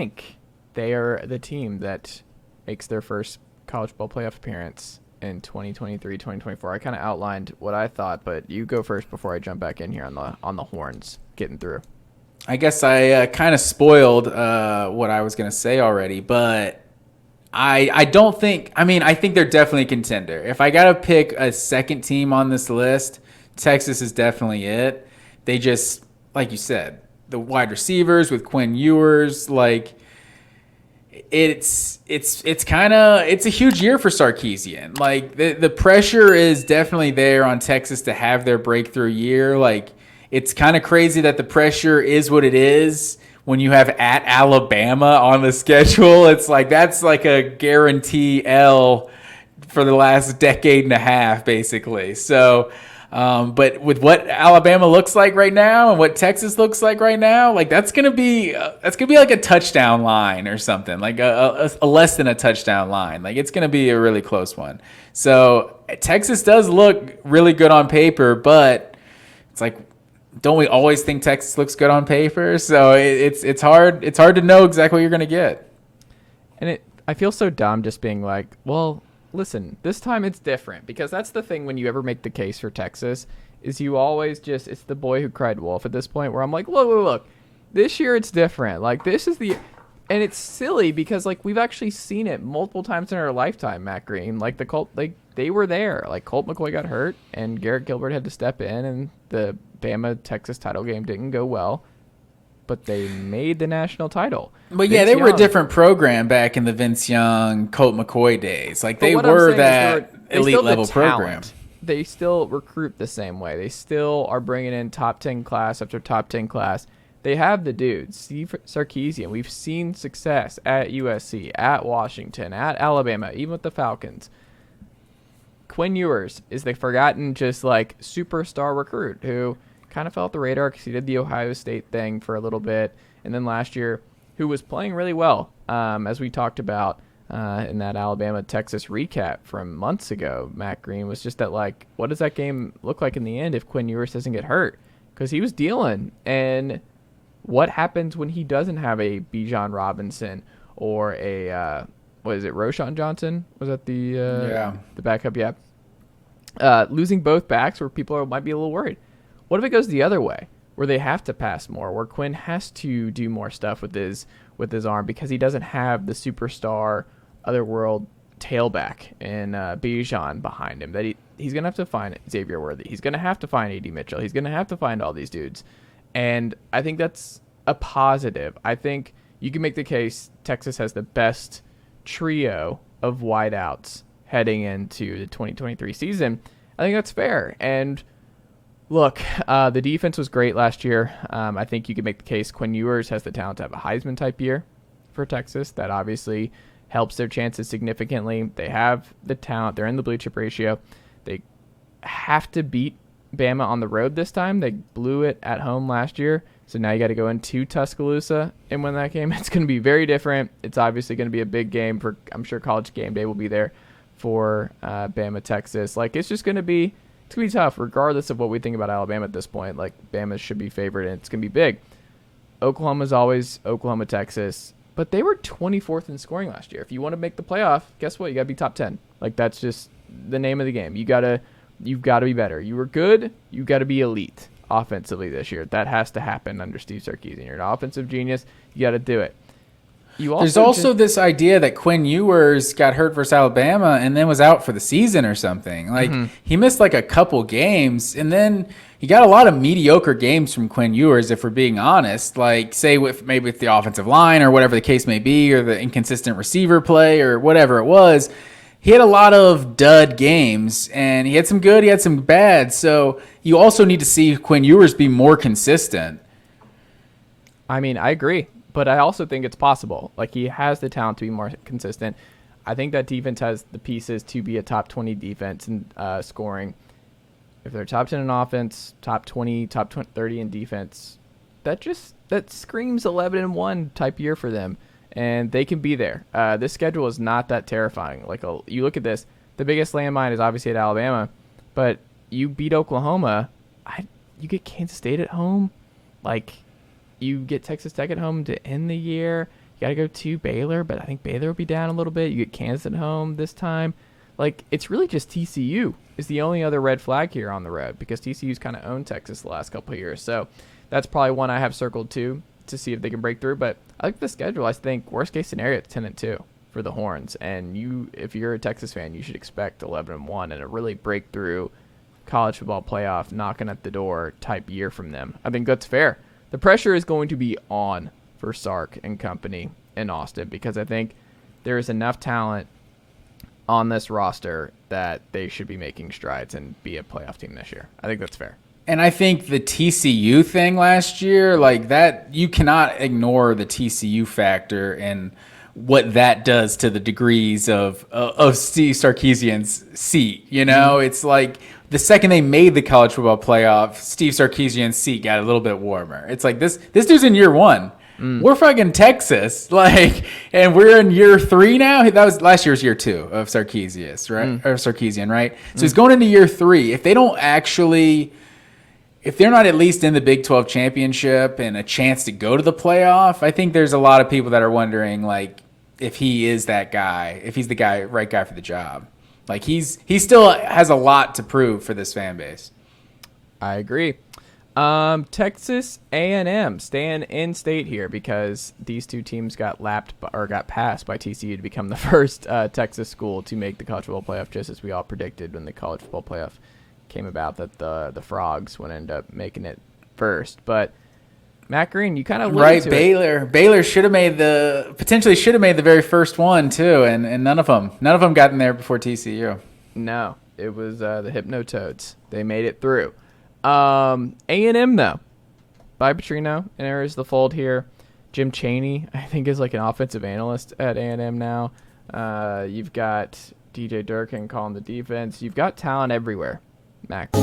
think they are the team that makes their first college ball playoff appearance in 2023, 2024. I kind of outlined what I thought, but you go first before I jump back in here on the horns getting through. I guess I kind of spoiled what I was going to say already, but I don't think – I mean, I think they're definitely a contender. If I got to pick a second team on this list, Texas is definitely it. They just, like you said, the wide receivers with Quinn Ewers, like it's a huge year for Sarkisian. Like the pressure is definitely there on Texas to have their breakthrough year. Like it's kind of crazy that the pressure is what it is when you have at Alabama on the schedule. It's like that's like a guarantee L for the last decade and a half, basically. So, but with what Alabama looks like right now and what Texas looks like right now, like that's gonna be like a touchdown line or something, like a less than a touchdown line. Like it's gonna be a really close one. So Texas does look really good on paper, but it's like, don't we always think Texas looks good on paper? So it's hard to know exactly what you're gonna get. And I feel so dumb just being like, well, listen, this time it's different, because that's the thing when you ever make the case for Texas is you always just, it's the boy who cried wolf at this point where I'm like, look, this year it's different. Like this is the, and it's silly because like we've actually seen it multiple times in our lifetime, Matt Green. Like the Colt, like they were there. Like Colt McCoy got hurt and Garrett Gilbert had to step in, and the Bama Texas title game didn't go well, but they made the national title. But yeah, they were a different program back in the Vince Young, Colt McCoy days. Like they were that elite level program. They still recruit the same way. They still are bringing in top 10 class after top 10 class. They have the dudes. Steve Sarkisian, we've seen success at USC, at Washington, at Alabama, even with the Falcons. Quinn Ewers is the forgotten just like superstar recruit who kind of fell off the radar because he did the Ohio State thing for a little bit. And then last year, who was playing really well, as we talked about in that Alabama-Texas recap from months ago, Matt Green, was just that, like, what does that game look like in the end if Quinn Ewers doesn't get hurt? Because he was dealing. And what happens when he doesn't have a Bijan Robinson or a, what is it, Roshan Johnson? Was that the backup? Yeah. Losing both backs where people might be a little worried. What if it goes the other way, where they have to pass more, where Quinn has to do more stuff with his arm because he doesn't have the superstar otherworld tailback and Bijan behind him, that he's going to have to find Xavier Worthy. He's going to have to find A.D. Mitchell. He's going to have to find all these dudes. And I think that's a positive. I think you can make the case Texas has the best trio of wideouts heading into the 2023 season. I think that's fair. And look, the defense was great last year. I think you could make the case Quinn Ewers has the talent to have a Heisman-type year for Texas. That obviously helps their chances significantly. They have the talent. They're in the blue chip ratio. They have to beat Bama on the road this time. They blew it at home last year. So now you got to go into Tuscaloosa and win that game. It's going to be very different. It's obviously going to be a big game for, I'm sure College Game Day will be there for Bama, Texas. Like, it's just going to be, it's going to be tough regardless of what we think about Alabama at this point. Like, Bama should be favored and it's going to be big. Oklahoma's always Oklahoma, Texas, but they were 24th in scoring last year. If you want to make the playoff, guess what? You got to be top 10. Like, that's just the name of the game. You've got to be better. You were good. You got to be elite offensively this year. That has to happen under Steve Sarkisian. You're an offensive genius. You got to do it. There's also this idea that Quinn Ewers got hurt versus Alabama and then was out for the season or something. Like, he missed like a couple games, and then he got a lot of mediocre games from Quinn Ewers, if we're being honest. Like, say with the offensive line or whatever the case may be, or the inconsistent receiver play or whatever it was. He had a lot of dud games, and he had some good, he had some bad. So you also need to see Quinn Ewers be more consistent. I mean, I agree. But I also think it's possible. Like, he has the talent to be more consistent. I think that defense has the pieces to be a top 20 defense in scoring. If they're top 10 in offense, top 20, top 20, 30 in defense, that screams 11-1 type year for them. And they can be there. This schedule is not that terrifying. Like, you look at this, the biggest landmine is obviously at Alabama, but you beat Oklahoma. You get Kansas State at home. Like, you get Texas Tech at home to end the year. You got to go to Baylor, but I think Baylor will be down a little bit. You get Kansas at home this time. Like, it's really just TCU is the only other red flag here on the road because TCU's kind of owned Texas the last couple of years. So that's probably one I have circled too to see if they can break through. But I like the schedule. I think worst case scenario, it's 10-2 for the Horns. And if you're a Texas fan, you should expect 11-1 and a really breakthrough college football playoff knocking at the door type year from them. I think that's fair. The pressure is going to be on for Sark and company in Austin because I think there is enough talent on this roster that they should be making strides and be a playoff team this year. I think that's fair. And I think the TCU thing last year, like that, you cannot ignore the TCU factor and what that does to the degrees of Steve Sarkisian's seat. You know, It's like the second they made the college football playoff, Steve Sarkisian's seat got a little bit warmer. It's like this dude's in year one. We're fucking Texas, like, and we're in year 3 now. That was last year's year 2 of Sarkisian, right? Or Sarkisian, right? So he's going into year 3. If they're not at least in the Big 12 championship and a chance to go to the playoff, I think there's a lot of people that are wondering, like, if he is that guy, if he's the right guy for the job. Like, he still has a lot to prove for this fan base. I agree. Texas A&M staying in state here because these two teams got passed by TCU to become the first Texas school to make the college football playoff, just as we all predicted when the college football playoff came about that the Frogs would end up making it first. But Matt Green, you kind of right. Baylor potentially should have made the very first one too, and none of them got in there before TCU. No, it was the Hypnotoads. They made it through. A&M though, Bobby Petrino enters the fold here. Jim Chaney, I think, is like an offensive analyst at A&M now. You've got DJ Durkin calling the defense. You've got talent everywhere, Max.